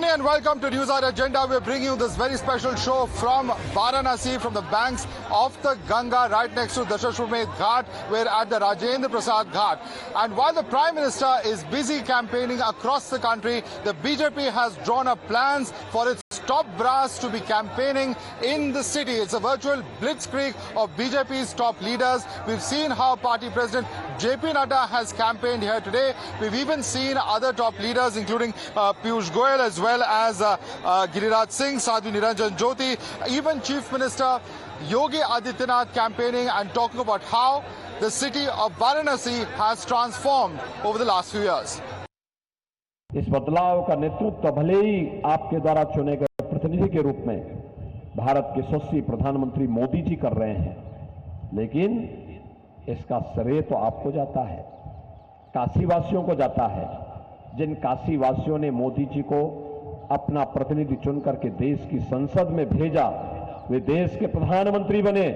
evening and welcome to News Hour Agenda. We're bringing you this very special show from Varanasi, from the banks of the Ganga, right next to Dashashwamedh Ghat. We're at the Rajendra Prasad Ghat. And while the Prime Minister is busy campaigning across the country, the BJP has drawn up plans for its top brass to be campaigning in the city. It's a virtual blitzkrieg of BJP's top leaders. We've seen how Party President JP Nadda has campaigned here today. We've even seen other top leaders, including Piyush Goyal, as well as Giriraj Singh, Sadhu Niranjan Jyoti, even Chief Minister Yogi Adityanath campaigning and talking about how the city of Varanasi has transformed over the last few years. इस बदलाव का नेतृत्व भले ही आपके द्वारा चुने गए प्रतिनिधि के रूप में भारत के यशस्वी प्रधानमंत्री मोदी जी कर रहे हैं, लेकिन इसका श्रेय तो आपको जाता है, काशीवासियों को जाता है। जिन काशीवासियों ने मोदी जी को अपना प्रतिनिधि चुन करके देश की संसद में भेजा, वे देश के प्रधानमंत्री बने।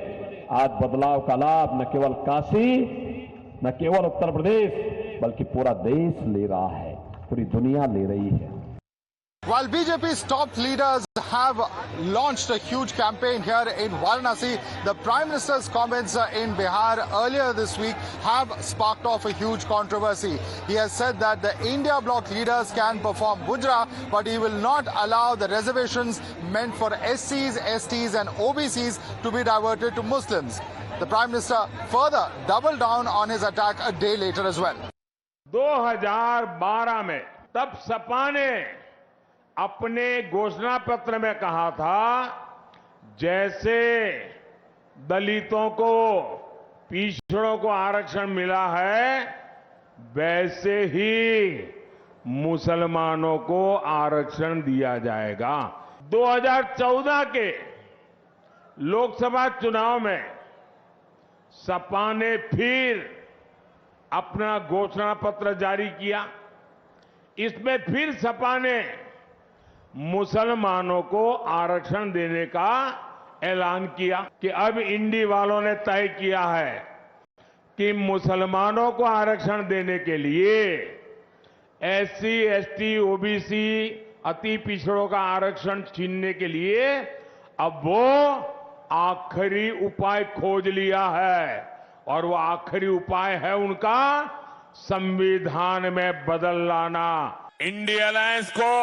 आज बदलाव का लाभ न केवल काशी, न केवल उत्तर प्रदेश, बल्कि पूरा देश ले रहा है, पूरी दुनिया ले रही है। While BJP's top leaders have launched a huge campaign here in Varanasi, the Prime Minister's comments in Bihar earlier this week have sparked off a huge controversy. He has said that the India bloc leaders can perform Mujra, but he will not allow the reservations meant for SCs, STs and OBCs to be diverted to Muslims. The Prime Minister further doubled down on his attack a day later as well. 2012 में तब सपा ने अपने घोषणा पत्र में कहा था, जैसे दलितों को, पिछड़ों को आरक्षण मिला है, वैसे ही मुसलमानों को आरक्षण दिया जाएगा। 2014 के लोकसभा चुनाव में सपा ने फिर अपना घोषणा पत्र जारी किया। इसमें फिर सपा ने मुसलमानों को आरक्षण देने का ऐलान किया कि अब इंडी वालों ने तय किया है कि मुसलमानों को आरक्षण देने के लिए एससी, एसटी, ओबीसी, अति पिछड़ों का आरक्षण छीनने के लिए अब वो आखिरी उपाय खोज लिया है, और वो आखिरी उपाय है उनका संविधान में बदल लाना। इंडिया अलायंस को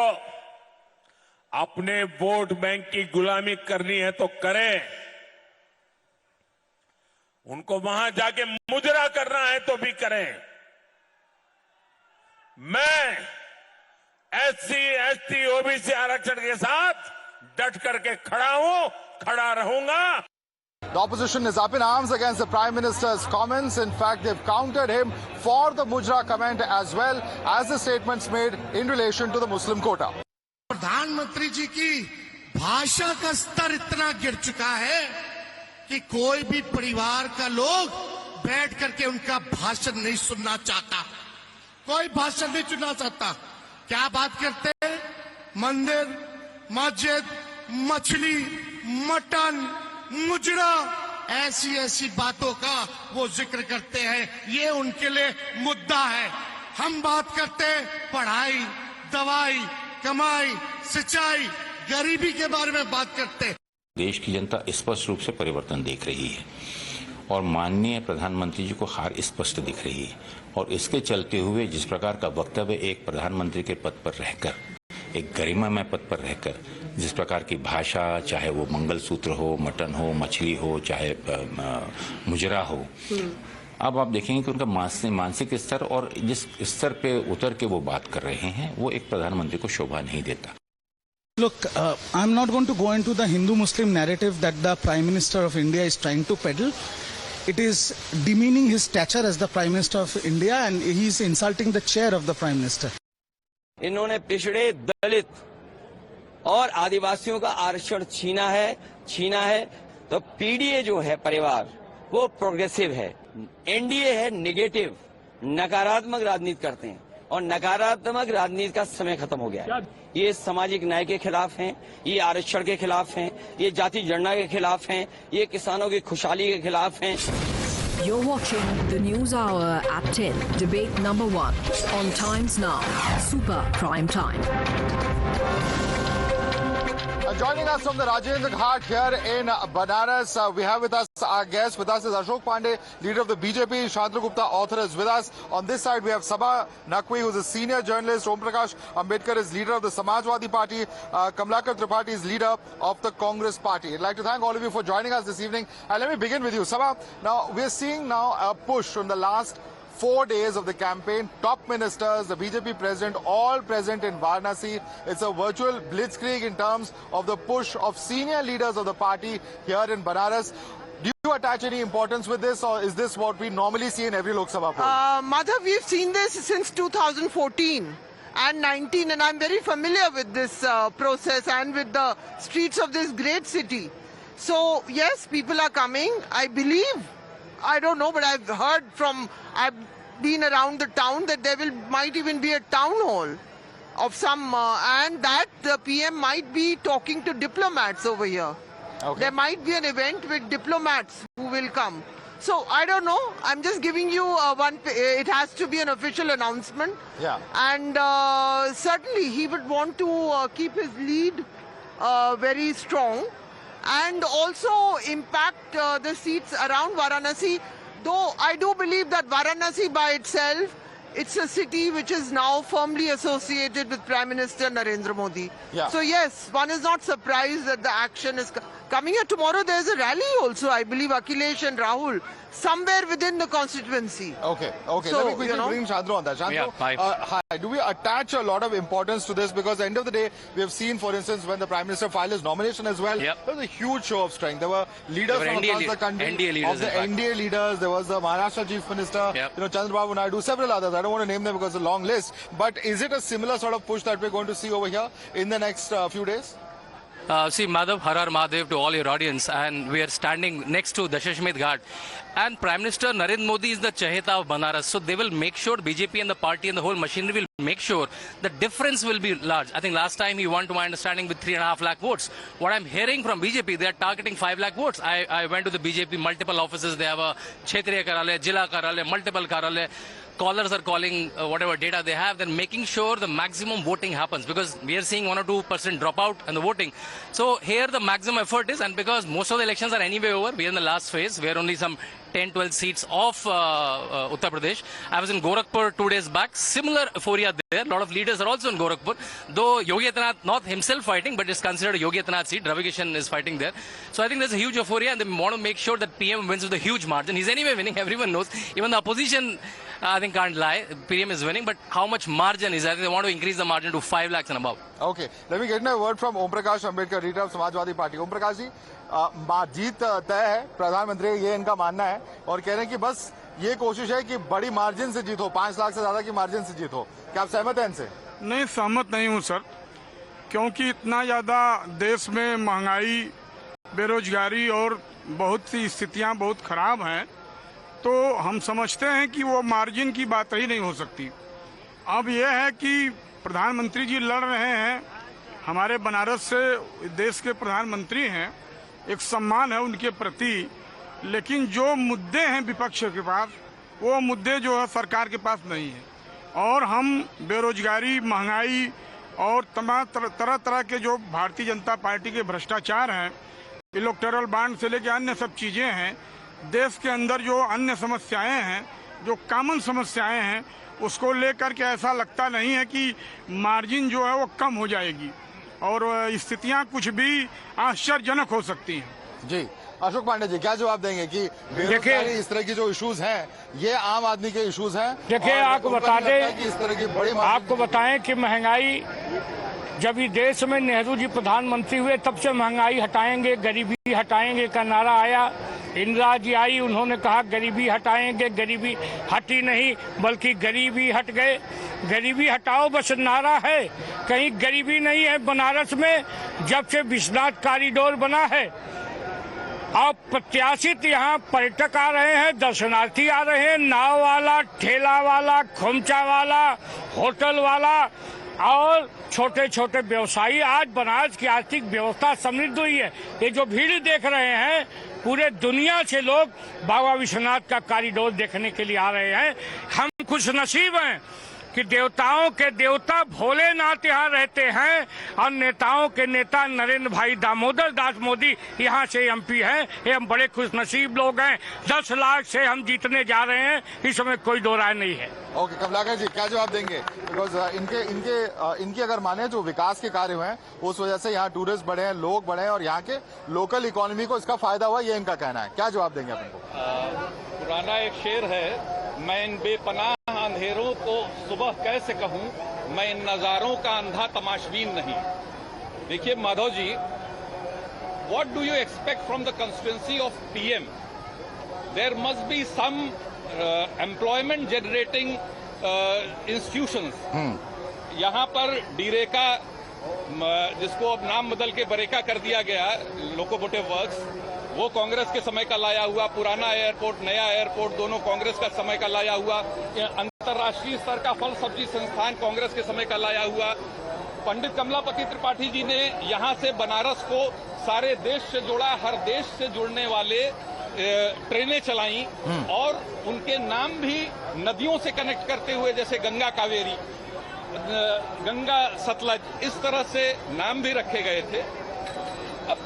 अपने वोट बैंक की गुलामी करनी है तो करें, उनको वहां जाके मुजरा करना है तो भी करें। मैं एससी, एसटी, ओबीसी आरक्षण के साथ डट करके खड़ा हूं, खड़ा रहूंगा। The opposition is up in arms against the Prime Minister's comments. In fact, they've countered him for the Mujra comment as well as the statements made in relation to the Muslim quota. प्रधानमंत्री जी की भाषा का स्तर इतना गिर चुका है कि कोई भी परिवार का लोग बैठ करके उनका भाषण नहीं सुनना चाहता, कोई भाषण नहीं सुनना चाहता। क्या बात करते हैं? मंदिर, मस्जिद, मछली, मटन, मुजरा, ऐसी ऐसी बातों का वो जिक्र करते हैं। ये उनके लिए मुद्दा है। हम बात करते हैं पढ़ाई, दवाई, कमाई, सिंचाई, गरीबी के बारे में बात करते हैं। देश की जनता स्पष्ट रूप से परिवर्तन देख रही है और माननीय प्रधानमंत्री जी को हार स्पष्ट दिख रही है, और इसके चलते हुए जिस प्रकार का वक्तव्य एक प्रधानमंत्री के पद पर रहकर, एक गरिमामय पद पर रहकर जिस प्रकार की भाषा, चाहे वो मंगलसूत्र हो, मटन हो, मछली हो, चाहे मुजरा हो, अब आप देखेंगे कि उनका मानसिक स्तर और जिस स्तर पे उतर के वो बात कर रहे हैं, वो एक प्रधानमंत्री को शोभा नहीं देता। Look, I'm not going to go into the Hindu-Muslim narrative that the Prime Minister of India is trying to peddle. It is demeaning his stature as the Prime Minister of India, and he is insulting the chair of the Prime Minister. इन्होंने पिछड़े, दलित और आदिवासियों का आरक्षण छीना है। तो PDA जो है परिवार, वो प्रोग्रेसिव है, एनडीए है नेगेटिव, नकारात्मक राजनीति करते हैं, और नकारात्मक राजनीति का समय खत्म हो गया है। ये सामाजिक न्याय के खिलाफ हैं, ये आरक्षण के खिलाफ हैं, ये जाति जनगणना के खिलाफ हैं, ये किसानों की खुशहाली के खिलाफ हैं। You're watching the News Hour at 10, debate number 1 on Times Now, Super Prime Time. Joining us from the Rajendra Ghat here in Banaras, we have with us our guest. With us is Ashok Pandey, leader of the BJP. Shantanu Gupta, author, is with us. On this side, we have Sabha Naqvi, who's a senior journalist. Om Prakash Ambedkar is leader of the Samajwadi Party. Kamlakar Tripathi is leader of the Congress Party. I'd like to thank all of you for joining us this evening. And let me begin with you, Sabha. Now, we're seeing now a push from the last 4 days of the campaign. Top ministers, the BJP president, all present in Varanasi. It's a virtual blitzkrieg in terms of the push of senior leaders of the party here in Banaras. Do you attach any importance with this, or is this what we normally see in every Lok Sabha poll? Madhav, we've seen this since 2014 and 19, and I'm very familiar with this process and with the streets of this great city. So, yes, people are coming. I believe, I don't know, but I've heard from, I've been around the town that there might even be a town hall of some, and that the PM might be talking to diplomats over here. Okay. There might be an event with diplomats who will come. So, I don't know. I'm just giving you it has to be an official announcement. Yeah. And certainly he would want to keep his lead very strong and also impact the seats around Varanasi. Though I do believe that Varanasi by itself, it's a city which is now firmly associated with Prime Minister Narendra Modi. Yeah. So yes, one is not surprised that the action is coming here. Tomorrow there's a rally also, I believe, Akhilesh and Rahul, somewhere within the constituency. Okay. So, Let me quickly bring Chandru on that. Chandru, Yeah, hi. hi. Do we attach a lot of importance to this? Because at the end of the day, we have seen, for instance, when the Prime Minister filed his nomination as well, Yep. there was a huge show of strength. There were leaders There were from across the country. NDA leaders, of the in fact. NDA leaders. There was the Maharashtra Chief Minister, Yep. Chandrababu Naidu, several others. I don't want to name them because it's a long list. But is it a similar sort of push that we're going to see over here in the next few days? See, Madhav, Har Har Mahadev to all your audience, and we are standing next to Dashashmedh Ghat. And Prime Minister Narendra Modi is the Chaheta of Banaras, so they will make sure, BJP and the party and the whole machinery will make sure the difference will be large. I think last time he won, to my understanding, with 3.5 lakh votes. What I'm hearing from BJP, they are targeting 5 lakh votes. I went to the BJP multiple offices. They have a Kshetriya Karalaya, Jila Karalaya, multiple Karalaya. Callers are calling whatever data they have, then making sure the maximum voting happens, because we are seeing 1 or 2% dropout in the voting. So here the maximum effort is, and because most of the elections are anyway over, we are in the last phase, we are only some 10-12 seats off Uttar Pradesh. I was in Gorakhpur 2 days back, similar euphoria there. A lot of leaders are also in Gorakhpur, though Yogi Adityanath not himself fighting, but it's considered a Yogi Adityanath seat. Ravi Kishan is fighting there. So I think there's a huge euphoria, and they want to make sure that PM wins with a huge margin. He's anyway winning, everyone knows. Even the opposition, I think, can't lie. PM is winning, but how much margin is that? They want to increase the margin to 5 lakhs and above. Okay, let me get a word from Om Prakash Ambedkar, leader of Samajwadi Party. Om Prakash ji, जीत तय है, प्रधानमंत्री ये इनका मानना है और कह रहे हैं कि बस ये कोशिश है कि बड़ी मार्जिन से जीत हो, 5 लाख से ज्यादा की मार्जिन से जीत हो। क्या आप सहमत हैं इनसे? नहीं, सहमत नहीं हूं सर, क्योंकि इतना ज्यादा देश में महंगाई, बेरोजगारी और बहुत सी स्थितियां बहुत खराब हैं, तो हम समझते हैं कि वो मार्जिन की बात ही नहीं हो सकती। अब यह है कि प्रधानमंत्री जी लड़ रहे हैं, हमारे बनारस से देश के प्रधानमंत्री हैं, एक सम्मान है उनके प्रति, लेकिन जो मुद्दे हैं विपक्ष के पास, वो मुद्दे जो है सरकार के पास नहीं है। और हम बेरोजगारी, महंगाई और तमाम तरह तरह के जो भारतीय जनता पार्टी के भ्रष्टाचार हैं, इलेक्टोरल बॉन्ड से लेकर अन्य सब चीज़ें हैं, देश के अंदर जो अन्य समस्याएं हैं, जो कॉमन समस्याएं हैं, उसको लेकर के ऐसा लगता नहीं है कि मार्जिन जो है वो कम हो जाएगी और स्थितियां कुछ भी आश्चर्यजनक हो सकती हैं। जी, अशोक पांडे जी क्या जवाब देंगे कि बेरोजगारी, इस तरह की जो इश्यूज हैं, ये आम आदमी के इश्यूज हैं? देखिए, आपको बता दें कि इस तरह की बड़ी आपको बताएं कि महंगाई, जब इस देश में नेहरू जी प्रधानमंत्री हुए तब से महंगाई हटाएंगे, गरीबी हटाएंगे का नारा आया। इंदिरा जी आई, उन्होंने कहा गरीबी हटाएंगे, गरीबी हटी नहीं बल्कि गरीबी हट गए। गरीबी हटाओ बस नारा है, कहीं गरीबी नहीं है। बनारस में जब से विश्वनाथ कॉरिडोर बना है, और प्रत्याशित यहाँ पर्यटक आ रहे हैं, दर्शनार्थी आ रहे हैं, नाव वाला, ठेला वाला, खोमचा वाला, होटल वाला और छोटे छोटे व्यवसायी। आज बनारस की आर्थिक व्यवस्था समृद्ध हुई है। ये जो भीड़ देख रहे हैं, पूरे दुनिया से लोग बाबा विश्वनाथ का कॉरिडोर देखने के लिए आ रहे हैं। हम खुशनसीब हैं कि देवताओं के देवता भोलेनाथ यहाँ रहते हैं और नेताओं के नेता नरेंद्र भाई दामोदर दास मोदी यहाँ से एमपी हैं। ये हम बड़े खुशनसीब लोग हैं। 10 लाख से हम जीतने जा रहे हैं, इसमें कोई दो राय नहीं है। ओके, कमलाकर जी क्या जवाब देंगे? बिकॉज इनके अगर माने जो विकास के कार्य हुए हैं उस वजह से यहाँ टूरिस्ट बढ़े हैं, लोग बढ़े हैं और यहाँ के लोकल इकोनॉमी को इसका फायदा हुआ, ये इनका कहना है। क्या जवाब देंगे अपन को? पुराना एक शेर है, मैं इन बेपनाह अंधेरों को सुबह कैसे कहूं, मैं इन नजारों का अंधा तमाशबीन नहीं। देखिए Madhav ji, what do you expect from the constituency of PM? There must be some employment generating institutions. यहाँ पर डीरेका, जिसको अब नाम बदल के बरेका कर दिया गया, लोकोमोटिव वर्क्स, वो कांग्रेस के समय का लाया हुआ। पुराना एयरपोर्ट, नया एयरपोर्ट, दोनों कांग्रेस का समय का लाया हुआ। अंतर्राष्ट्रीय स्तर का फल सब्जी संस्थान कांग्रेस के समय का लाया हुआ। पंडित कमलापति त्रिपाठी जी ने यहाँ से बनारस को सारे देश से जोड़ा, हर देश से जुड़ने वाले ट्रेनें चलाई और उनके नाम भी नदियों से कनेक्ट करते हुए, जैसे गंगा कावेरी, गंगा सतलज, इस तरह से नाम भी रखे गए थे। अब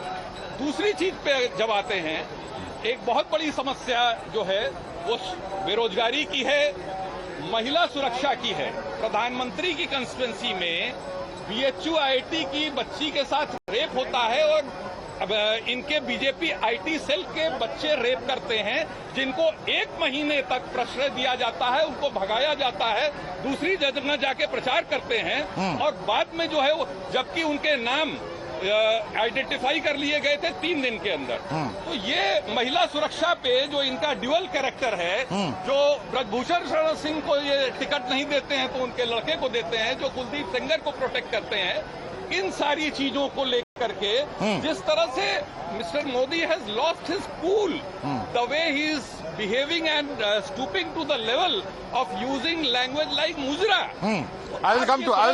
दूसरी चीज पे जब आते हैं, एक बहुत बड़ी समस्या जो है वो बेरोजगारी की है, महिला सुरक्षा की है। प्रधानमंत्री की कंस्टिट्यूएंसी में बीएचयू आईआईटी की बच्ची के साथ रेप होता है और अब इनके बीजेपी आईटी सेल के बच्चे रेप करते हैं, जिनको 1 महीने तक प्रश्रय दिया जाता है, उनको भगाया जाता है, दूसरी जगह जाके प्रचार करते हैं और बाद में जो है वो, जबकि उनके नाम आइडेंटिफाई कर लिए गए थे 3 दिन के अंदर। तो ये महिला सुरक्षा पे जो इनका ड्यूअल कैरेक्टर है, जो ब्रजभूषण शरण सिंह को ये टिकट नहीं देते हैं तो उनके लड़के को देते हैं, जो कुलदीप सेंगर को प्रोटेक्ट करते हैं, इन सारी चीजों को लेकर के जिस तरह से mister Modi has lost his cool, the way he is behaving and stooping to the level of using language like mujra. I will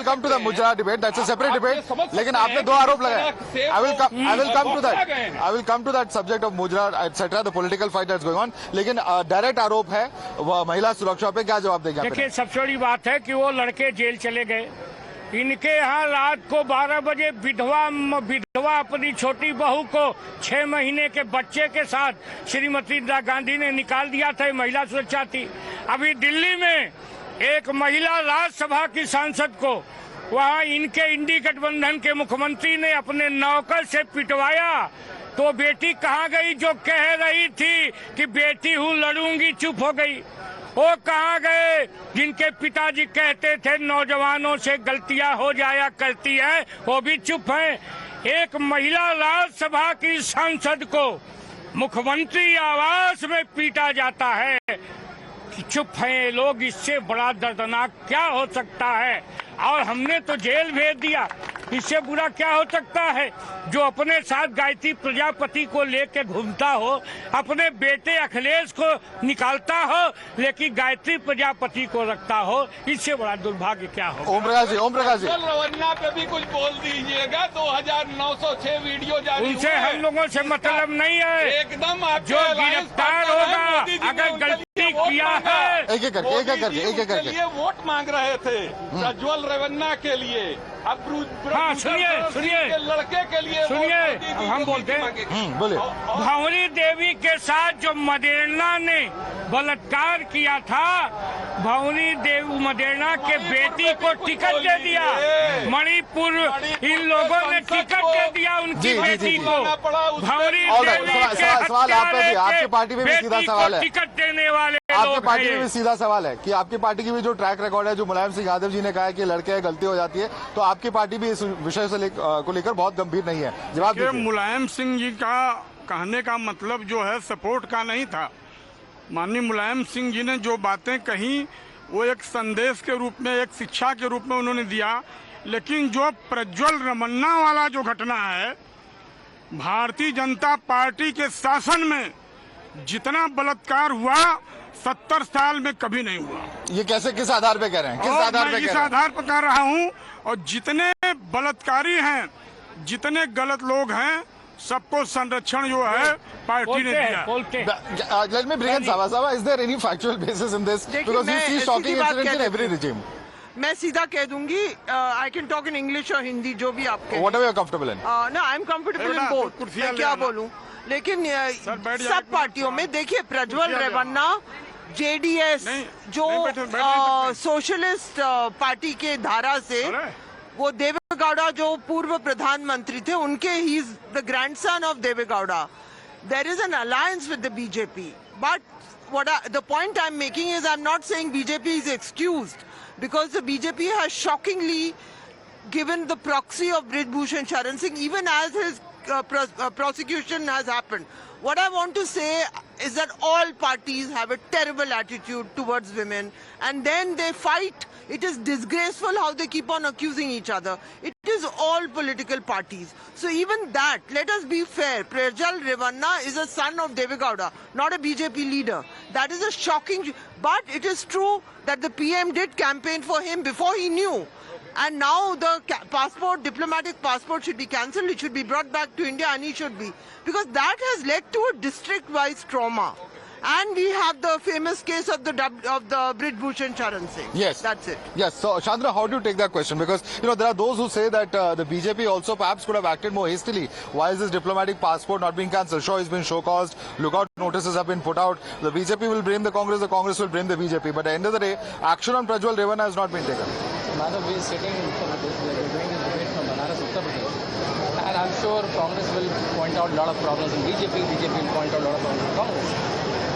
come to the Mujra debate. That's a separate debate. लेकिन आपने 2 आरोप लगाए. I will come to that subject of Mujra, etc. The political fight that's going on. लेकिन direct आरोप है महिला सुरक्षा पे, क्या जवाब देंगे? देखिए, सबसे बड़ी बात है कि वो लड़के जेल चले गए। इनके यहाँ रात को 12 बजे विधवा अपनी छोटी बहू को 6 महीने के बच्चे के साथ श्रीमती इंदिरा गांधी ने निकाल दिया था। महिला सुरक्षा थी। अभी दिल्ली में एक महिला राज्यसभा की सांसद को वहाँ इनके इंडी गठबंधन के मुख्यमंत्री ने अपने नौकर से पिटवाया, तो बेटी कहाँ गई जो कह रही थी कि बेटी हूँ लड़ूंगी, चुप हो गई। वो कहाँ गए जिनके पिताजी कहते थे नौजवानों से गलतियां हो जाया करती है, वो भी चुप हैं। एक महिला राज्यसभा की सांसद को मुख्यमंत्री आवास में पीटा जाता है, चुप हैं लोग। इससे बड़ा दर्दनाक क्या हो सकता है? और हमने तो जेल भेज दिया, इससे बुरा क्या हो सकता है? जो अपने साथ गायत्री प्रजापति को लेके घूमता हो, अपने बेटे अखिलेश को निकालता हो, लेकिन गायत्री प्रजापति को रखता हो, इससे बड़ा दुर्भाग्य क्या हो? ओम प्रकाश जी रवन्ना पे भी कुछ बोल दीजिएगा। 2906 वीडियो जारी उनसे हम लोगों से मतलब नहीं है। एकदम जो गिरफ्तार होगा अगर गलती किया है, एक लिए वोट मांग रहे थे प्रज्वल रेवन्ना के लिए, अब हाँ सुनिए लड़के के लिए सुनिए, हम बोलते हैं भंवरी देवी के साथ जो मदेरणा ने बलात्कार किया था, भंवरी देवी मदेरणा के बेटी को टिकट दे दिया। मणिपुर इन लोगों ने टिकट दे दिया उनकी बेटी को। भंवरी देवी के आपकी पार्टी में भी सीधा सवाल है, टिकट देने वाले आपकी पार्टी में भी सीधा सवाल है कि आपकी पार्टी की भी जो ट्रैक रिकॉर्ड है, जो मुलायम सिंह यादव जी ने कहा है कि लड़के गलती हो जाती है, तो आपकी पार्टी भी इस विषय से को लेकर बहुत गंभीर नहीं है। जवाब दीजिए। मुलायम सिंह जी का कहने का मतलब जो है सपोर्ट का नहीं था। माननीय मुलायम सिंह जी ने जो बातें कही वो एक संदेश के रूप में, एक शिक्षा के रूप में उन्होंने दिया, लेकिन जो प्रज्वल रमन्ना वाला जो घटना है भारतीय जनता पार्टी के शासन में जितना बलात्कार हुआ 70 साल में कभी नहीं हुआ। ये कैसे, किस आधार पे कह रहे हैं? किस आधार पे कह रहे हैं? इस आधार पर कह रहा हूँ, और जितने बलात्कारी हैं, जितने गलत लोग हैं, सबको संरक्षण जो है पार्टी ने दिया। Let me bring in Sava. Is there any factual basis in this? Because you see shocking incidents in every regime. मैं सीधा कह दूंगी, I can talk in English और हिंदी, जो भी आप कहें। Whatever you're comfortable in. No, I'm comfortable in both. मैं क्या बोलूं? लेकिन सब पार्टियों में देखिए, प्रज्वल रेवन्ना जेडीएस जो सोशलिस्ट पार्टी के धारा से, वो देवेगौड़ा जो पूर्व प्रधानमंत्री थे, उनके he is the grandson of Deve Gowda. There is an alliance with the BJP, but the point I'm making is, I'm not saying BJP is excused, because the BJP has shockingly given the proxy of Brij Bhushan Sharan Singh, even as his prosecution has happened. What I want to say is that all parties have a terrible attitude towards women, and then they fight. It is disgraceful how they keep on accusing each other. It is all political parties. So even that, let us be fair. Prajwal Revanna is a son of Devegowda, not a BJP leader. That is a shocking, but it is true that the PM did campaign for him before he knew. And now the diplomatic passport should be cancelled. It should be brought back to India, and he should be. Because that has led to a district-wise trauma. And we have the famous case of the Brij Bhushan Sharan Singh. Yes. That's it. Yes. So, Chandra, how do you take that question? Because, there are those who say that the BJP also perhaps could have acted more hastily. Why is this diplomatic passport not being cancelled? Sure, it's been show-caused. Lookout notices have been put out. The BJP will blame the Congress will blame the BJP. But at the end of the day, action on Prajwal Revanna has not been taken. Madhav, we are sitting in Uttar Pradesh. We are doing this debate from Banaras, Uttar Pradesh. And I'm sure Congress will point out a lot of problems in BJP will point out a lot of problems in Congress.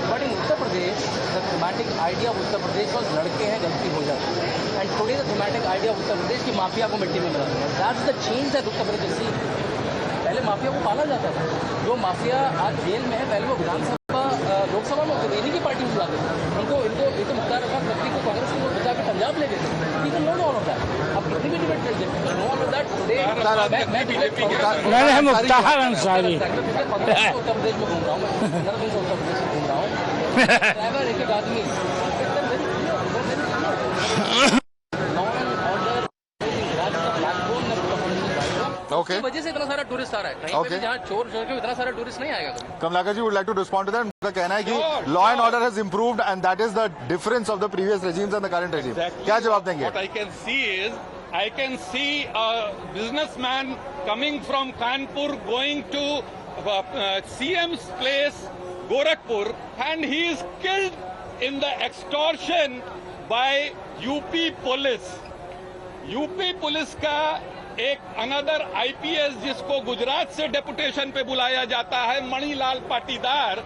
But in Uttar Pradesh, the thematic idea of Uttar Pradesh was लड़के हैं गलती हो जाती है. And today the thematic idea of Uttar Pradesh की mafia को मिट्टी में मिला दिया. That's the change that Uttar Pradesh is seeing. पहले माफिया को पाला जाता था. जो माफिया आज जेल में है, पहले वो विधानसभा लोकसभा में होते थे, इन्हीं की पार्टी में जाते थे. इनको मुख्तार अब्बास नकवी को कांग्रेस की वोट बचा के पंजाब ले गए थे. People know all of that. अब कितनी भी डिबेट चल जाए, know all of that today. मैं मुख्तार अंसारी उत्तर प्रदेश में घूम रहा हूँ, 15 दिन से उत्तर प्रदेश में घूम रहा हूँ. ड्राइवर एक आदमी Okay. वजह से इतना सारा टूरिस्ट आ रहा है. कहीं पे जहाँ चोर के इतना सारा टूरिस्ट नहीं आएगा. Kamlakar ji would like to respond to that. उनका कहना है कि law and order has improved, and that is the difference of the previous regimes and the current regime. क्या जवाब देंगे? What I can see is, I can see a businessman coming from Kanpur going to CM's place, Gorakhpur, and he is killed in the extortion by UP police. UP police का एक another IPS जिसको गुजरात से deputation पे बुलाया जाता है, मणिलाल पाटीदार,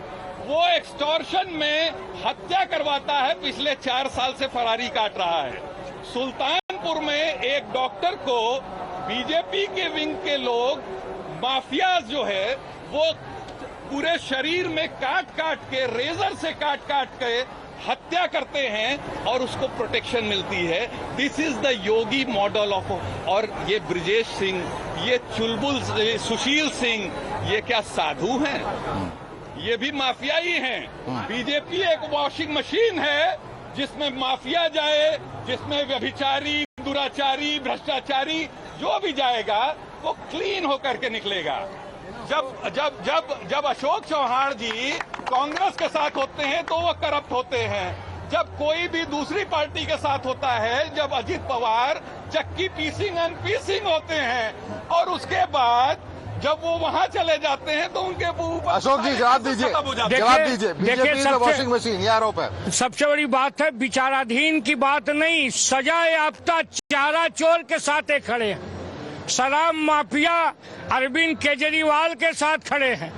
वो extortion में हत्या करवाता है. पिछले 4 साल से फरारी काट रहा है. सुल्तानपुर में एक डॉक्टर को बीजेपी के विंग के लोग, माफियाज जो है, वो पूरे शरीर में काट के, रेजर से काट के हत्या करते हैं और उसको प्रोटेक्शन मिलती है. This is the Yogi model of. और ये ब्रिजेश सिंह, ये चुलबुल सुशील सिंह, ये क्या साधु हैं? ये भी माफिया ही हैं. बीजेपी एक वॉशिंग मशीन है जिसमें माफिया जाए, जिसमें व्यभिचारी, दुराचारी, भ्रष्टाचारी जो भी जाएगा वो क्लीन होकर के निकलेगा. जब अशोक चौहान जी कांग्रेस के साथ होते हैं तो वो करप्ट होते हैं. जब कोई भी दूसरी पार्टी के साथ होता है, जब अजित पवार चक्की पीसिंग एंड पीसिंग होते हैं, और उसके बाद जब वो वहां चले जाते हैं तो उनके ऊपर. अशोक जी जवाब दीजिए. बीजेपी इज वॉशिंग मशीन, ये आरोप है. सबसे बड़ी बात है, विचाराधीन की बात नहीं, सजा याफ्ता चारा चोर के साथ खड़े हैं. शराब माफिया अरविंद केजरीवाल के साथ खड़े हैं.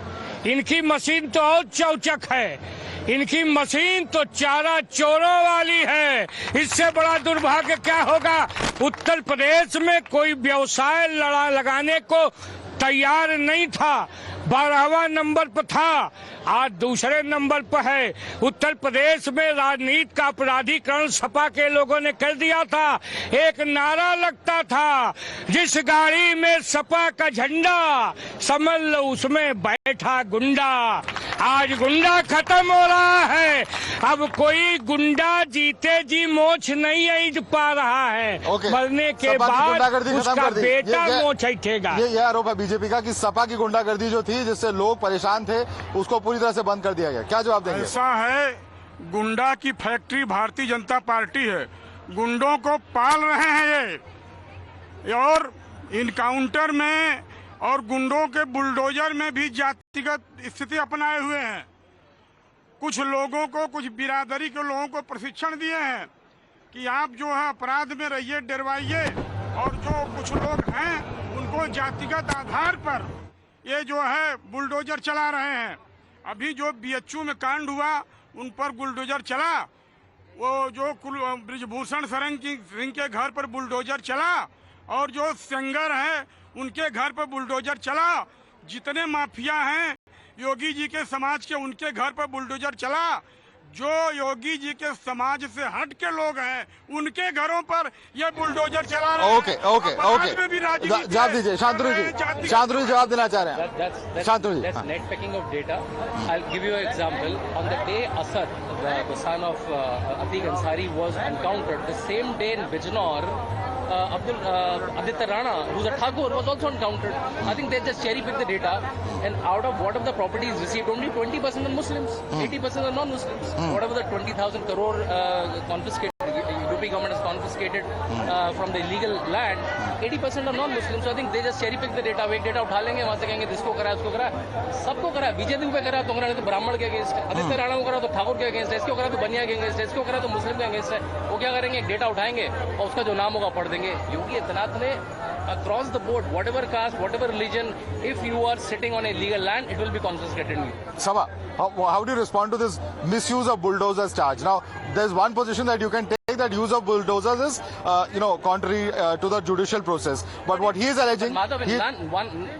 इनकी मशीन तो और चौचक है. इनकी मशीन तो चारा चोरों वाली है. इससे बड़ा दुर्भाग्य क्या होगा? उत्तर प्रदेश में कोई व्यवसाय लगाने को तैयार नहीं था, 12वां नंबर पर था, आज दूसरे नंबर पर है। उत्तर प्रदेश में राजनीति का अपराधीकरण सपा के लोगों ने कर दिया था। एक नारा लगता था, जिस गाड़ी में सपा का झंडा समझ लो उसमें बैठा गुंडा। आज गुंडा खत्म हो रहा है, अब कोई गुंडा जीते जी मोछ नहीं ऐंठ पा रहा है। मरने के बाद उसका बेटा मोछ ऐंठेगा। ये आरोप है बीजेपी का कि सपा की गुंडागर्दी जो थी, जिससे लोग परेशान थे, उसको पूरी तरह से बंद कर दिया गया। क्या जवाब देंगे? ऐसा है, गुंडा की फैक्ट्री भारतीय जनता पार्टी है, गुंडों को पाल रहे हैं ये, और इनकाउंटर में और गुंडों के बुलडोजर में भी जातिगत स्थिति अपनाए हुए हैं। कुछ लोगों को, कुछ बिरादरी के लोगों को प्रशिक्षण दिए हैं कि आप जो है अपराध में रहिए, डरवाइए, और जो कुछ लोग हैं उनको जातिगत आधार पर ये जो है बुलडोजर चला रहे हैं। अभी जो बीएचयू में कांड हुआ, उन पर बुलडोजर चला, वो जो ब्रिजभूषण सिंह के घर पर बुलडोजर चला, और जो सेंगर है उनके घर पर बुलडोजर चला। जितने माफिया हैं योगी जी के समाज के, उनके घर पर बुलडोजर चला। जो योगी जी के समाज से हट के लोग हैं, उनके घरों पर ये बुलडोजर चला रहे हैं। ओके जवाब दीजिए शांतनु जी। शांतनु जी जवाब देना चाह रहे हैं। शांतनु जी, net picking of data. I'll give you an example. On the day Asad, the son of Atiq Ansari, was encountered, the same day in Bijnor, Aditya Rana, who's a Thakur, was also encountered. I think they just cherry pick the data, and out of whatever the properties received, only 20% are Muslims, 80% are non-Muslims. Whatever the 20,000 crore confiscated, UP government has confiscated from the illegal land, 80% are non-Muslims. So I think they just cherry pick the data. वो एक data उठा लेंगे, वहाँ से कहेंगे जिसको करा उसको करा, सबको करा। बीजेपी पे करा तो करा तो ब्राह्मण के अगेंस्ट है, आदित्य राणा को करा तो ठाकुर के अगेंस्ट है, इसको करा तो बनिया के अगेंस्ट है, इसको करा तो मुस्लिम के अगेंस्ट है। वो क्या करेंगे, एक डेटा उठाएंगे और उसका जो नाम होगा पढ़ देंगे। योगी आदित्यनाथ ने across the board, whatever caste, whatever religion, if you are sitting on a legal land, it will be confiscated. Sabha, how do you respond to this misuse of bulldozers charge? Now, there's one position that you can take, that use of bulldozers is, contrary to the judicial process. But what he is alleging, Madhav,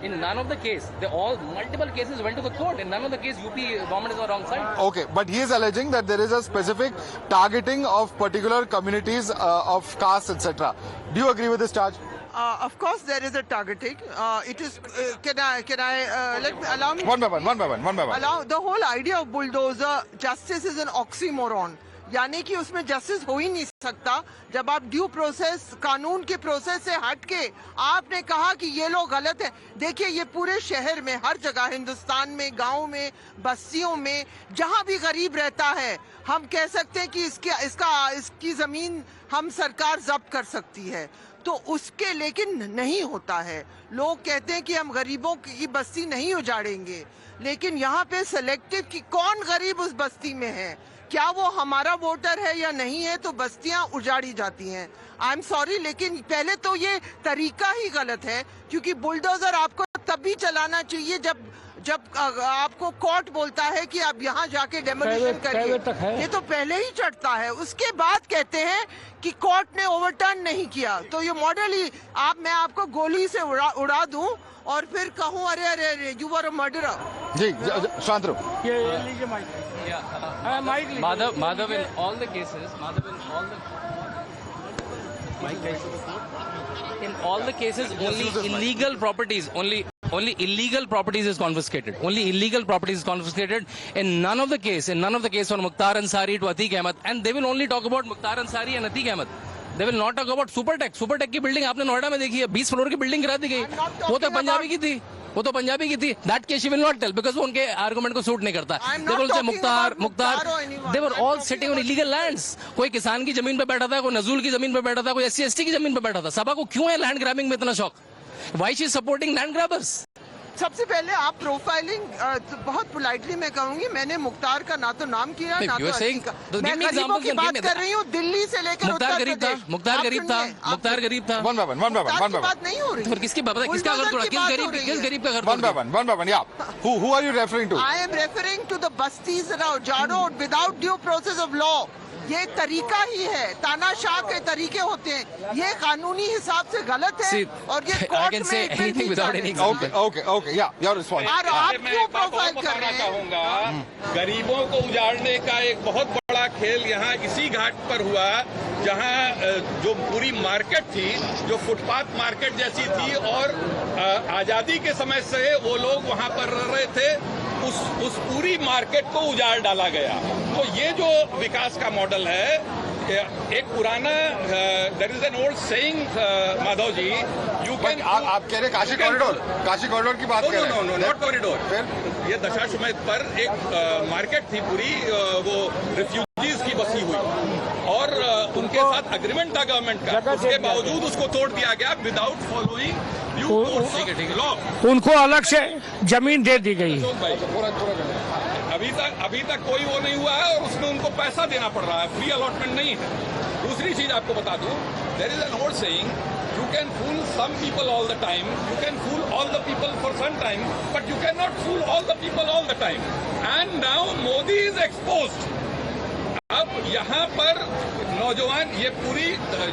in none of the case, multiple cases went to the court. In none of the case, UP government is on the wrong side. Okay, but he is alleging that there is a specific targeting of particular communities of caste, etc. Do you agree with this charge? Of course, there is a targeting. It is. Can I allow me? One by one. Allow the whole idea of bulldozer justice is an oxymoron. यानी कि उसमें justice हो ही नहीं सकता जब आप due process, कानून के प्रोसेस से हट के आपने कहा कि ये लोग गलत है। देखिए, ये पूरे शहर में, हर जगह, हिंदुस्तान में, गांव में, बस्तियों में, जहां भी गरीब रहता है, हम कह सकते हैं कि इसकी जमीन हम सरकार जब्त कर सकती है, तो उसके लेकिन नहीं होता है। लोग कहते हैं कि हम गरीबों की बस्ती नहीं उजाड़ेंगे, लेकिन यहाँ पे सेलेक्टिव कि कौन गरीब उस बस्ती में है, क्या वो हमारा वोटर है या नहीं है, तो बस्तियां उजाड़ी जाती हैं। आई एम सॉरी, लेकिन पहले तो ये तरीका ही गलत है, क्योंकि बुलडोजर आपको तभी चलाना चाहिए जब आपको कोर्ट बोलता है कि आप यहाँ जाके डेमोलिशन करिए। ये तो पहले ही चढ़ता है, उसके बाद कहते हैं कि कोर्ट ने ओवरटर्न नहीं किया। तो ये मॉडल ही मैं आपको गोली से उड़ा दूं और फिर कहूं अरे यू वर अ मर्डरर। जी शांत रहो। Madhav, in all the cases, only illegal properties, only illegal properties is confiscated. Only illegal properties is confiscated. In none of the case from Mukhtar Ansari to Atiq Ahmed, and they will only talk about Mukhtar Ansari and Atiq Ahmed. They will not talk about Supertech. Supertech की building आपने नोएडा में देखी है, 20 floor की building गिरा दी गई। वो तो पंजाबी की थी। That case she will not tell because वो उनके आर्गुमेंट को सूट नहीं करता। They will say Mukhtar, they were all sitting on illegal lands. कोई किसान की जमीन पे बैठा था, कोई नजूल की जमीन पे बैठा था, कोई SC/ST की जमीन पे बैठा था। सभा को क्यों है लैंड ग्रैबिंग में इतना शौक? Why she is supporting land grabbers? सबसे पहले आप प्रोफाइलिंग, बहुत पोलाइटली मैं कहूंगी, मैंने मुख्तार का ना तो नाम किया ना तो मैं गरीबों की बात कर रही हूँ, दिल्ली से लेकर उत्तर प्रदेश। मुख्तार गरीब था। वन बात नहीं हो रही। तो किसका घर तोड़ा? किस गरीब का घर तोड़ा? Who are you referring to? I am referring to the bastis around Jarod without due process of law. ये तरीका ही है, तानाशाह के तरीके होते हैं, ये कानूनी हिसाब से गलत है और ये कोर्ट में और आप क्यों प्रोफाइल कर रहे हैं? गरीबों को उजाड़ने का एक बहुत बड़ा खेल यहाँ इसी घाट पर हुआ, जहाँ जो पूरी मार्केट थी, जो फुटपाथ मार्केट जैसी थी, और आजादी के समय से वो लोग वहाँ पर रह रहे थे, उस पूरी मार्केट को उजाड़ डाला गया। तो ये जो विकास का मॉडल है, एक पुराना there is an old saying Madhav ji, you can आप कह रहे काशी कॉरिडोर की बात कर रहे हैं? No, not corridor. ये दशाश्वमेध पर एक मार्केट थी पूरी, वो रिफ्यूजीज की बसी हुई, और उनके साथ एग्रीमेंट था गवर्नमेंट का, उसके बावजूद उसको तोड़ दिया गया विदाउट फॉलोइंग लॉ। उनको अलग से जमीन दे दी गई। अभी तक कोई वो नहीं हुआ है, और उसमें उनको पैसा देना पड़ रहा है, फ्री अलॉटमेंट नहीं है। दूसरी चीज आपको बता दूं, there is an old saying, you can fool some people all the time, you can fool all the people for some time, but you cannot fool all the people all the time. And now Modi is exposed. अब यहाँ पर नौजवान, ये पूरी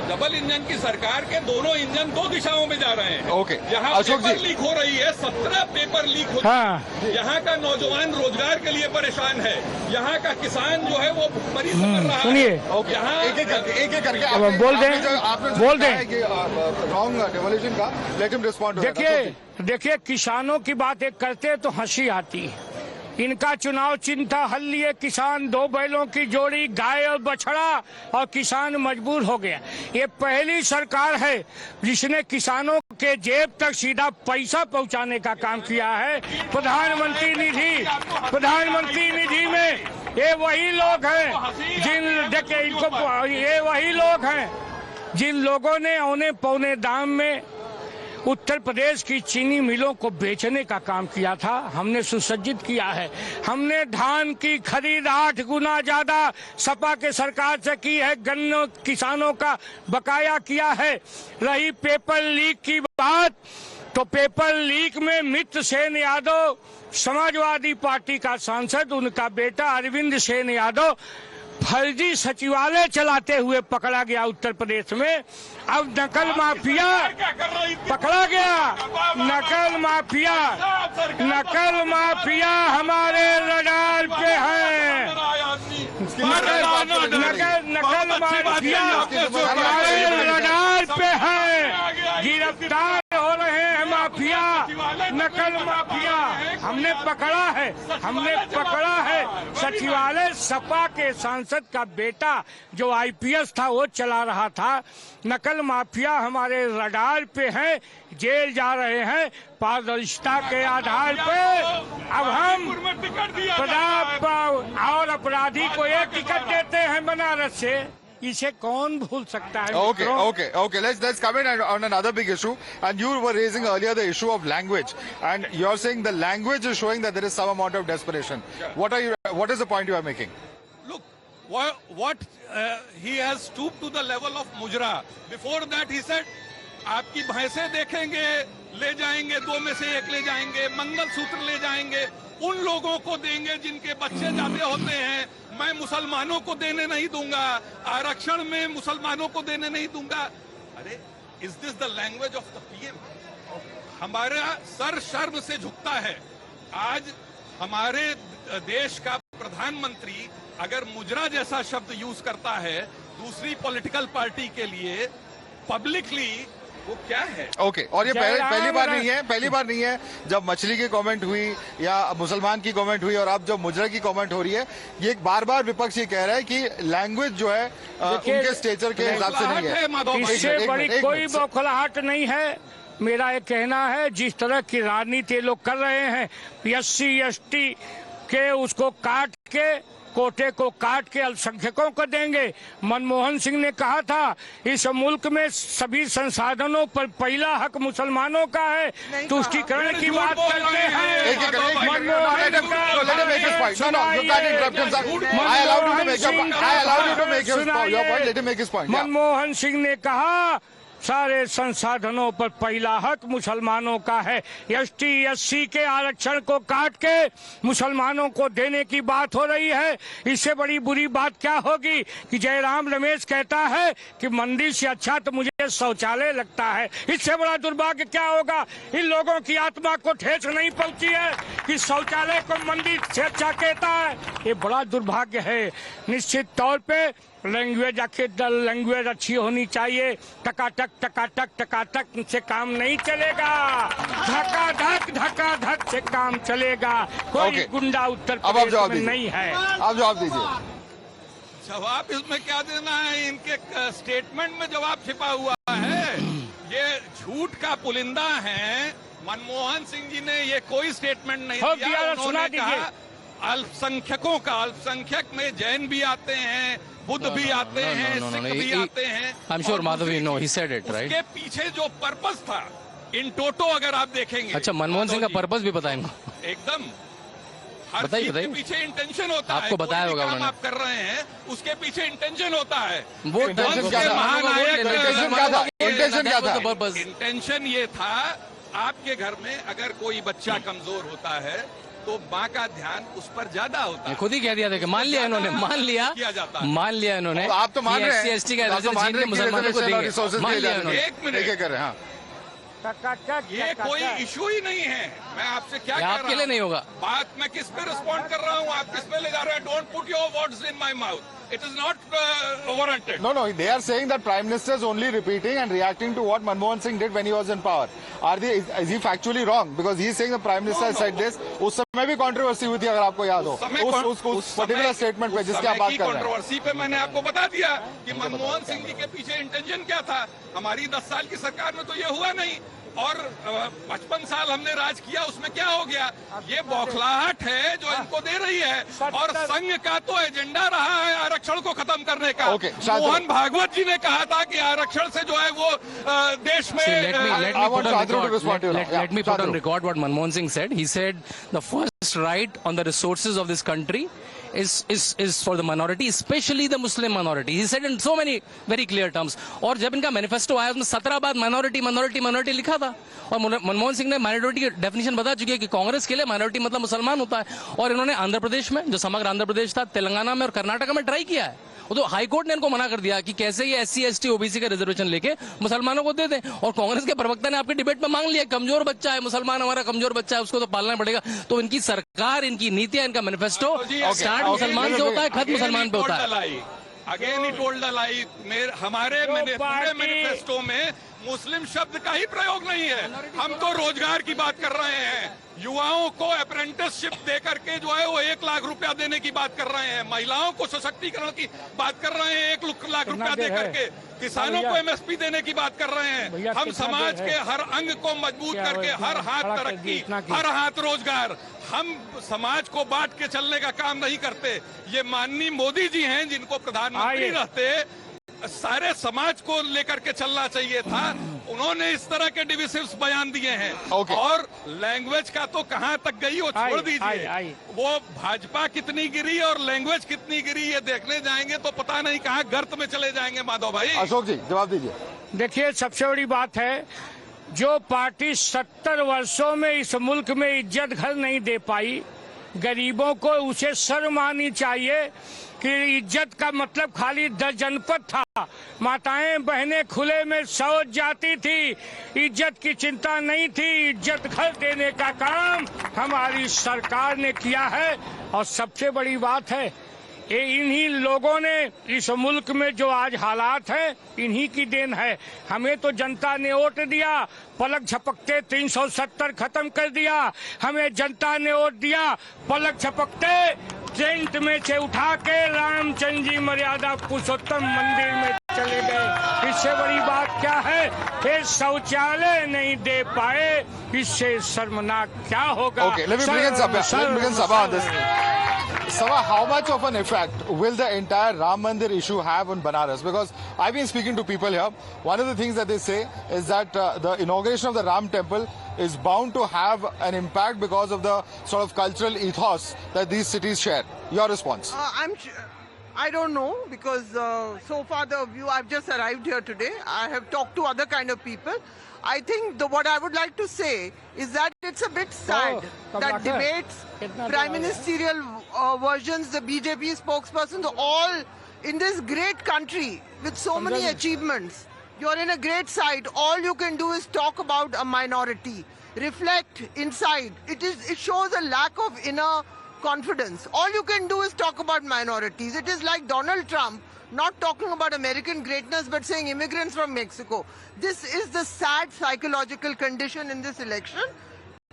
double engine की सरकार के दोनों इंजन दो दिशाओं में जा रहे हैं। ओके, यहाँ पेपर लीक हो रही है, 17 पेपर लीक हो रही है। यहाँ का नौजवान रोजगार के लिए परेशान है, यहाँ का किसान जो है वो मरीज मर रहा है। सुनिए, यहाँ एक एक करके बोल दें रॉन्ग डेवोल्यूशन का, लेट हिम रिस्पॉन्ड। देखिए किसानों की बात एक करते तो हंसी आती है। इनका चुनाव चिन्ह था हल लिए किसान, 2 बैलों की जोड़ी, गाय और बछड़ा, और किसान मजबूर हो गया। ये पहली सरकार है जिसने किसानों के जेब तक सीधा पैसा पहुंचाने का काम किया है। प्रधानमंत्री निधि में ये वही लोग हैं जिन लोगों ने औने पौने दाम में उत्तर प्रदेश की चीनी मिलों को बेचने का काम किया था। हमने सुसज्जित किया है। हमने धान की खरीद 8 गुना ज्यादा सपा के सरकार से की है। गन्नों किसानों का बकाया किया है। रही पेपर लीक की बात, तो पेपर लीक में मित्र सेन यादव, समाजवादी पार्टी का सांसद, उनका बेटा अरविंद सेन यादव फर्जी सचिवालय चलाते हुए पकड़ा गया उत्तर प्रदेश में। अब नकल माफिया पकड़ा गया। नकल माफिया हमारे रडार पे है। नकल माफिया हमारे रडार पे है। गिरफ्तार हो रहे हैं माफिया, नकल माफिया। हमने पकड़ा है सचिवालय। सपा के सांसद का बेटा जो आईपीएस था वो चला रहा था। नकल माफिया हमारे रडार पे हैं, जेल जा रहे हैं पारदर्शिता के आधार पे। अब हम और अपराधी को एक टिकट देते हैं बनारस से, इसे कौन भूल सकता है? Okay. Let's come in on another big issue. And you were raising earlier the issue of language, and you're saying the language is showing that there is some amount of desperation. What is the point you are making? Look, what he has stooped to the level of Mujra. Before that he said, आपकी भैंसे देखेंगे, ले जाएंगे, 2 में से 1 ले जाएंगे, मंगलसूत्र ले जाएंगे, उन लोगों को देंगे जिनके बच्चे ज्यादा होते हैं। मैं मुसलमानों को देने नहीं दूंगा, आरक्षण में मुसलमानों को देने नहीं दूंगा। अरे, is this the language of the PM? हमारा सर शर्म से झुकता है। आज हमारे देश का प्रधानमंत्री अगर मुजरा जैसा शब्द यूज करता है दूसरी पॉलिटिकल पार्टी के लिए पब्लिकली, वो क्या है? और ये पहली बार नहीं है जब मछली की कमेंट हुई या मुसलमान की कमेंट हुई और अब जब मुजरा की कमेंट हो रही है। ये बार विपक्ष ये कह रहा है कि लैंग्वेज जो है उनके स्टेचर के हिसाब से नहीं है। इससे बड़ी कोई बौखलाहट नहीं है। मेरा ये कहना है, जिस तरह की राजनीति लोग कर रहे हैं, SC/ST के उसको काट के, कोटे को काट के अल्पसंख्यकों को देंगे। मनमोहन सिंह ने कहा था इस मुल्क में सभी संसाधनों पर पहला हक मुसलमानों का है। तुष्टीकरण की बात करते हैं। मनमोहन सिंह ने कहा सारे संसाधनों पर पहला हक मुसलमानों का है। एसटी एससी के आरक्षण को काट के मुसलमानों को देने की बात हो रही है। इससे बड़ी बुरी बात क्या होगी कि जयराम रमेश कहता है कि मंदिर से अच्छा तो मुझे शौचालय लगता है। इससे बड़ा दुर्भाग्य क्या होगा? इन लोगों की आत्मा को ठेस नहीं पहुंची है कि शौचालय को मंदिर से अच्छा कहता है। ये बड़ा दुर्भाग्य है। निश्चित तौर पे लैंग्वेज लैंग्वेज अच्छी होनी चाहिए। टकाटक से काम नहीं चलेगा। धका-धक से काम चलेगा। कोई गुंडा उत्तर प्रदेश में नहीं है। आप जवाब दीजिए। जवाब इसमें क्या देना है? इनके स्टेटमेंट में जवाब छिपा हुआ है। ये झूठ का पुलिंदा है। मनमोहन सिंह जी ने ये कोई स्टेटमेंट नहीं दिया। उन्होंने कहा अल्पसंख्यकों का, अल्पसंख्यक में जैन भी आते हैं, बुद्ध भी आते हैं, सिख भी आते हैं। I'm sure Madhav, you know, he said it, right? उसके पीछे जो पर्पस था इन टोटो अगर आप देखेंगे। अच्छा, मनमोहन सिंह का पर्पस भी पता है इनको? एकदम। हर चीज के पीछे इंटेंशन होता है। आपको बताया होगा उन्होंने। आप कर रहे हैं उसके पीछे इंटेंशन होता है। वो इंटेंशन क्या था? इंटेंशन ये था, आपके घर में अगर कोई बच्चा कमजोर होता है तो माँ का ध्यान उस पर ज्यादा होता है। खुद ही कह दिया था कि मान लिया इन्होंने, मान लिया इन्होंने। आप तो मान रहे हैं, एसटी का मुसलमानों को देंगे, मान लिया इन्होंने। एक मिनट कर रहे हैं। ये कोई इशू ही नहीं है। मैं आपसे क्या कह रहा हूँ? आपके लिए नहीं होगा। बात मैं किस पे रिस्पॉन्ड कर रहा हूँ? आप किस पे ले जा रहे हैं? Don't put your words in my mouth. It is not warranted. No, they are saying that Prime Minister is only repeating and reacting to what Manmohan Singh did when he was in power. Is he factually wrong? Because he is saying the Prime Minister said this. उस समय भी controversy हुई थी, अगर आपको याद हो। उस particular statement पे जिसकी आप बात कर रहे हैं। controversy पे मैंने आपको बता दिया कि मनमोहन सिंह जी के पीछे इंटेंशन क्या था। हमारी 10 साल की सरकार में तो ये हुआ नहीं, और 55 साल हमने राज किया, उसमें क्या हो गया? ये बौखलाहट है जो इनको दे रही है। और संघ का तो एजेंडा रहा है आरक्षण को खत्म करने का। मोहन भागवत जी ने कहा था कि आरक्षण से जो है वो देश में। Let me put on record what Manmohan Singh said. He said the first right on the resources of this country is for the minority, especially the Muslim minority. He said in so many very clear terms. और जब इनका manifesto आया उसमें 17 बार minority लिखा था। और मनमोहन सिंह ने minority की डेफिनेशन बता चुकी है कि कांग्रेस के लिए माइनॉरिटी मतलब मुसलमान होता है। और इन्होंने आंध्र प्रदेश में, जो समग्र आंध्र प्रदेश था, तेलंगाना में और कर्नाटक में ट्राई किया है। वो तो हाई कोर्ट ने इनको मना कर दिया कि कैसे ये एससी एसटी ओबीसी का रिजर्वेशन लेके मुसलमानों को दे दें। और कांग्रेस के प्रवक्ता ने आपके डिबेट में मांग लिया, कमजोर बच्चा है मुसलमान, हमारा कमजोर बच्चा है, उसको तो पालना पड़ेगा। तो इनकी सरकार, इनकी नीतियां, इनका मैनिफेस्टो स्टार्ट मुसलमान से होता है, खत्म मुसलमान पे होता है। अगेन ही टोल्ड द लाई। हमारे पूरे मैनिफेस्टो में मुस्लिम शब्द का ही प्रयोग नहीं है। हम तो रोजगार की बात कर रहे हैं। युवाओं को अप्रेंटिसशिप दे करके जो है वो 1 लाख रुपया देने की बात कर रहे हैं। महिलाओं को सशक्तिकरण की बात कर रहे हैं 1 लाख रुपया दे करके। किसानों को एमएसपी देने की बात कर रहे हैं। हम समाज के हर अंग को मजबूत करके, हर हाथ तरक्की, हर हाथ रोजगार। हम समाज को बांट के चलने का काम नहीं करते। ये माननीय मोदी जी हैं जिनको प्रधानमंत्री रहते सारे समाज को लेकर के चलना चाहिए था। उन्होंने इस तरह के डिविसिव्स बयान दिए हैं। और लैंग्वेज का तो कहां तक गई वो छोड़ दीजिए। वो भाजपा कितनी गिरी और लैंग्वेज कितनी गिरी ये देखने जाएंगे तो पता नहीं कहां गर्त में चले जाएंगे। माधव भाई, अशोक जी जवाब दीजिए। देखिए, सबसे बड़ी बात है, जो पार्टी 70 वर्षों में इस मुल्क में इज्जत घर नहीं दे पाई गरीबों को, उसे शर्म आनी चाहिए कि इज्जत का मतलब खाली 10 जनपद था। माताएं बहनें खुले में शौच जाती थी, इज्जत की चिंता नहीं थी। इज्जत घर देने का काम हमारी सरकार ने किया है। और सबसे बड़ी बात है, ये इन्हीं लोगों ने इस मुल्क में जो आज हालात हैं, इन्हीं की देन है। हमें तो जनता ने वोट दिया, पलक झपकते 370 खत्म कर दिया। हमें जनता ने वोट दिया, पलक झपकते टेंट में से उठा के रामचंद्र जी मर्यादा पुरुषोत्तम मंदिर में चले गए। इससे बड़ी बात क्या है? ये शौचालय नहीं दे पाए, इससे शर्मनाक क्या होगा? Sabha, how much of an effect will the entire Ram Mandir issue have on Banaras? Because I've been speaking to people here. One of the things that they say is that the inauguration of the Ram Temple is bound to have an impact because of the sort of cultural ethos that these cities share. Your response? I don't know because so far the view, I've just arrived here today. I have talked to other kind of people. I think what I would like to say is that it's a bit sad that debates, prime ministerial versions, the BJP spokespersons, all in this great country with so many achievements. You're in a great side. All you can do is talk about a minority. Reflect inside. It shows a lack of inner confidence. All you can do is talk about minorities. It is like Donald Trump not talking about American greatness but saying immigrants from Mexico. This is the sad psychological condition in this election.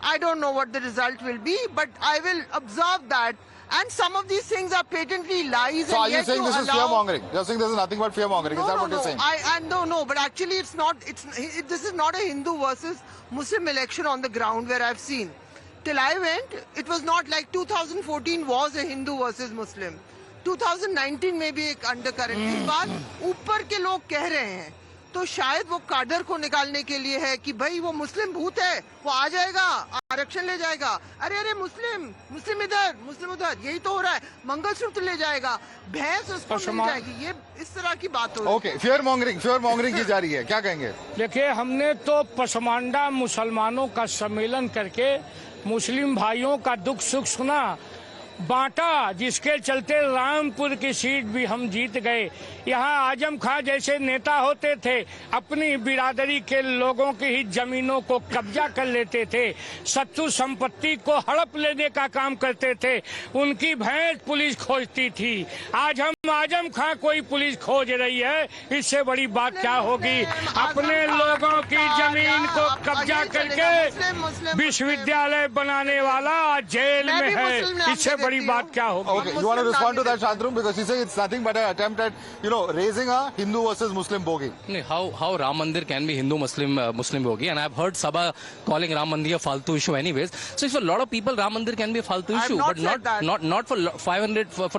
I don't know what the result will be, but I will observe that. And some of these things are patently lies. So are you saying this is fear-mongering? You're saying this is nothing but fear-mongering. Is that what you're saying? No, but actually it's not. This is not a Hindu versus Muslim election on the ground where I've seen. Till I went, it was not like 2014 was a Hindu versus Muslim. 2019 में भी एक undercurrent इस बार ऊपर के लोग कह रहे हैं तो शायद वो काडर को निकालने के लिए है कि भाई वो मुस्लिम भूत है, वो आ जाएगा, आरक्षण ले जाएगा, अरे मुस्लिम इधर, मुस्लिम उधर, यही तो हो रहा है, मंगलसूत्र ले जाएगा, भैंस उसको मिल जाएगी, ये इस तरह की बात हो रही है। ओके, फियर मॉन्गरिंग की जा रही है, क्या कहेंगे? देखिए, हमने तो पसमांडा मुसलमानों का सम्मेलन करके मुस्लिम भाइयों का दुख सुख सुना, बांटा, जिसके चलते रामपुर की सीट भी हम जीत गए। यहाँ आजम खां जैसे नेता होते थे, अपनी बिरादरी के लोगों की ही जमीनों को कब्जा कर लेते थे, शत्रु संपत्ति को हड़प लेने का काम करते थे, उनकी भैंस पुलिस खोजती थी। आज हम आजम खां कोई पुलिस खोज रही है, इससे बड़ी बात क्या होगी? अपने लोगों की जमीन को कब्जा करके विश्वविद्यालय बनाने वाला जेल में है, इससे बड़ी बात क्या होगी? Okay, you want to respond to that, Shantanu? Because you say it's nothing but an attempt at, raising a Hindu versus Muslim bogey. How Ram Mandir can be Hindu Muslim bogey, and I've heard Sabha calling Ram Mandir a faltu issue anyways. So for a lot of people, Ram Mandir can be a faltu issue, but not for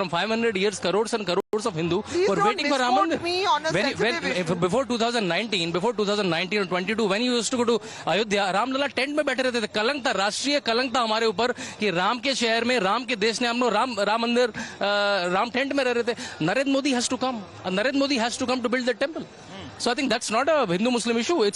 500 years, crores and crores of Hindu were waiting for Ram Mandir. Before 2019 or 22, when you used to go to Ayodhya, Ramlala tent में बैठे रहते थे। कलंक था, राष्ट्रीय कलंक था हमारे ऊपर कि राम के शहर में, राम के देश ने हम लोग राम मंदिर, राम टेंट में रह रहे थे। Narendra Modi has to come to build that temple. So I think that's not a Hindu-Muslim issue.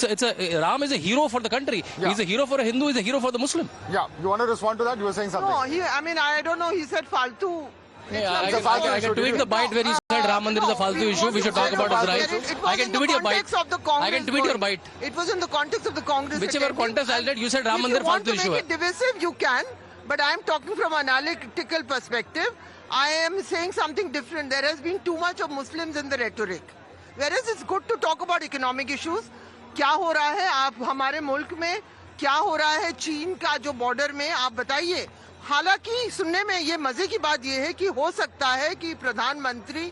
Ram is a hero for the country. Yeah. He's a hero for a Hindu. He's a hero for the Muslim. Yeah, you want to respond to that? You were saying something. No, I don't know. He said faltu. I can tweet the bite where he said Ram Mandir is a faltu issue. We should talk about his rights. I can tweet your bite. I can tweet your bite. It was in the context of the Congress. Whichever context I'll let, you said Ram Mandir faltu issue. If you want to make it divisive, you can. But I am talking from an analytical perspective. I am saying something different. There has been too much of Muslims in the rhetoric. Whereas it's good to talk about economic issues. क्या हो रहा है आप हमारे मुल्क में, क्या हो रहा है चीन का जो बॉर्डर में, आप बताइए। हालांकि सुनने में ये मजे की बात ये है कि हो सकता है कि प्रधानमंत्री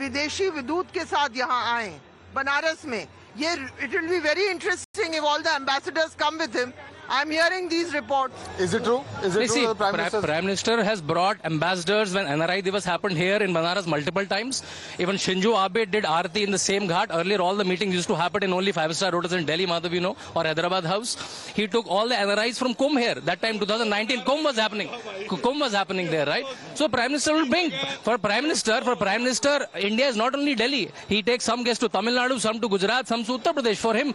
विदेशी विदूत के साथ यहाँ आए बनारस में। ये it will be very interesting if all the ambassadors come with him. I'm hearing these reports. Is it true? Is it true? The Prime Minister has brought ambassadors when NRI Divas happened here in Banaras multiple times. Even Shinzo Abe did Aarti in the same ghat. Earlier, all the meetings used to happen in only 5-star hotels in Delhi, Madhav, or Hyderabad House. He took all the NRIs from Kumbh here. That time, 2019, Kumbh was happening. Kumbh was happening there, right? So Prime Minister will bring. For Prime Minister, India is not only Delhi. He takes some guests to Tamil Nadu, some to Gujarat, some to Uttar Pradesh. For him,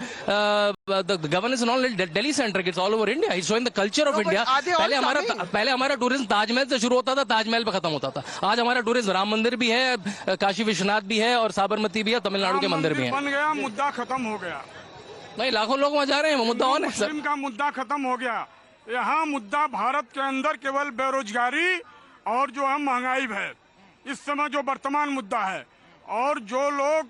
the governance is not only Delhi centric. It's all over India. He's showing the culture of India. पहले हमारा tourism Taj Mahal से शुरू होता था, ताजमहल पे खत्म होता था। आज हमारा टूरिज्म राम मंदिर भी है, काशी विश्वनाथ भी है और साबरमती भी है, तमिलनाडु के मंदिर भी हैं। बन गया, मुद्दा खत्म हो गया। नहीं, लाखों लोग वहाँ जा रहे हैं, मुद्दा ऑन है सर। मुस्लिम का मुद्दा खत्म हो गया। यहाँ मुद्दा भारत के अंदर केवल बेरोजगारी और जो है महंगाई है, इस समय जो वर्तमान मुद्दा है। और जो लोग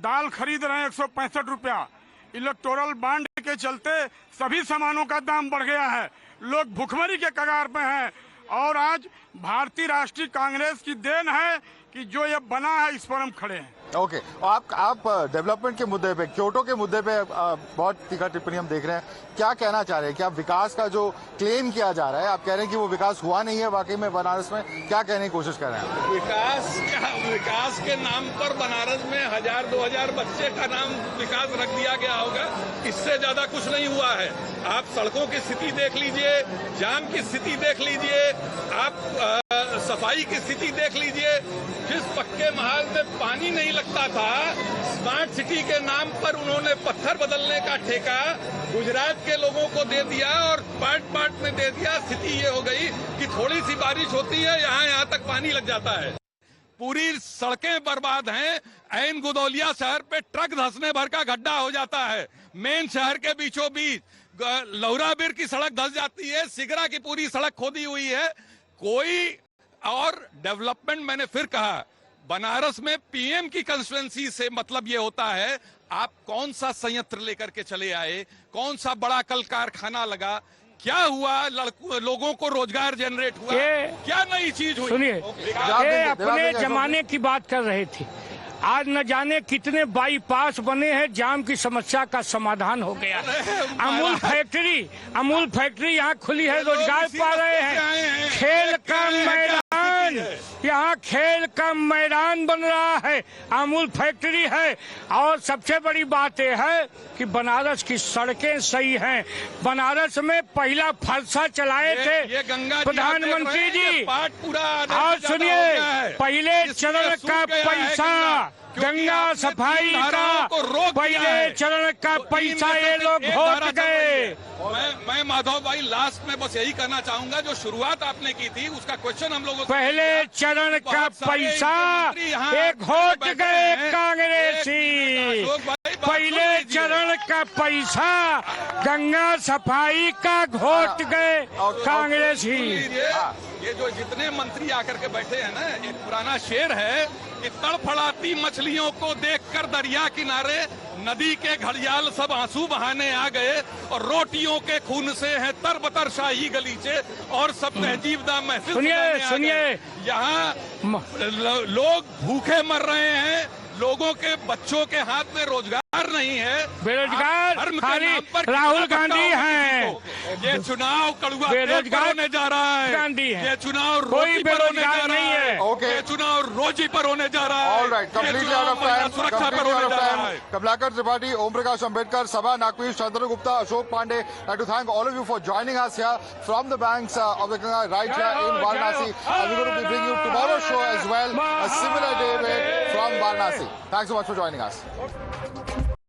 दाल खरीद रहे हैं 165 रुपया, इलेक्टोरल बॉन्ड के चलते सभी सामानों का दाम बढ़ गया है, लोग भुखमरी के कगार पे हैं। और आज भारतीय राष्ट्रीय कांग्रेस की देन है कि जो ये बना है इस पर हम खड़े हैं। ओके, आप डेवलपमेंट के मुद्दे पे, क्योटो के मुद्दे पे बहुत तीखा टिप्पणी हम देख रहे हैं। क्या कहना चाह रहे हैं? क्या विकास का जो क्लेम किया जा रहा है, आप कह रहे हैं कि वो विकास हुआ नहीं है वाकई में बनारस में? क्या कहने की कोशिश कर रहे हैं? विकास के नाम पर बनारस में 1000-2000 बच्चे का नाम विकास रख दिया गया होगा, इससे ज्यादा कुछ नहीं हुआ है। आप सड़कों की स्थिति देख लीजिए, जाम की स्थिति देख लीजिए, आप सफाई की स्थिति देख लीजिए। जिस पक्के महाल में पानी नहीं लगता था, स्मार्ट सिटी के नाम पर उन्होंने पत्थर बदलने का ठेका गुजरात के लोगों को दे दिया और पार्ट में दे दिया। स्थिति ये हो गई कि थोड़ी सी बारिश होती है, यहाँ तक पानी लग जाता है। पूरी सड़कें बर्बाद हैं। ऐन गुदौलिया शहर पे ट्रक धंसने भर का गड्ढा हो जाता है। मेन शहर के बीचों बीच लौराबीर की सड़क धंस जाती है। सिगरा की पूरी सड़क खोदी हुई है। कोई और डेवलपमेंट, मैंने फिर कहा, बनारस में पीएम की कंस्टिट्यूएंसी से मतलब ये होता है आप कौन सा संयंत्र लेकर के चले आए, कौन सा बड़ा कल कारखाना लगा, क्या हुआ, लोगों को रोजगार जनरेट हुआ, क्या नई चीज हुई। सुनिए, ये अपने जमाने की बात कर रहे थे। आज न जाने कितने बाईपास बने हैं, जाम की समस्या का समाधान हो गया। अमूल फैक्ट्री यहाँ खुली है, रोजगार पा रहे हैं। खेल का मैदान, यहाँ खेल का मैदान बन रहा है, अमूल फैक्ट्री है। और सबसे बड़ी बात यह है कि बनारस की सड़कें सही हैं। बनारस में पहला फरसा चलाए थे प्रधानमंत्री जी। और सुनिए, पहले चरण का पैसा गंगा सफाई का, पहले चरण का पैसा ये लोग घोट गए। मैं माधव भाई लास्ट में बस यही कहना चाहूंगा, जो शुरुआत आपने की थी उसका क्वेश्चन हम लोगों पहले चरण का पैसा ये घोट गए कांग्रेसी। पहले चरण का पैसा गंगा सफाई का घोट गए कांग्रेसी। ये जो जितने मंत्री आकर के बैठे हैं ना, एक पुराना शेर है कि तड़फड़ाती मछलियों को देखकर दरिया किनारे नदी के घड़ियाल सब आंसू बहाने आ गए और रोटियों के खून से है तरबतर शाही गलीचे और सब तहजीबदा महफिल। सुनिए, यहाँ लोग भूखे मर रहे हैं, लोगों के बच्चों के हाथ में रोजगार नहीं है, बेरोजगार खाली राहुल गांधी हैं। ये चुनाव कड़ुआ बेरोजगार होने जा रहा है, गांधी है। ये चुनाव कोई बेरोजगार नहीं है। ये चुनाव रोजी पर होने जा रहा है। सुरक्षा पर होने जा रहा है। Kamlakar Tripathi, Om Prakash Ambedkar, Sabha Naqvi, Chandra Gupta, Ashok Pandey, I'd like to thank all of you for joining us here from the banks of the Ganga right here in Varanasi. We're going to be bringing you tomorrow's show as well, a similar day from Varanasi. Thanks so much for joining us.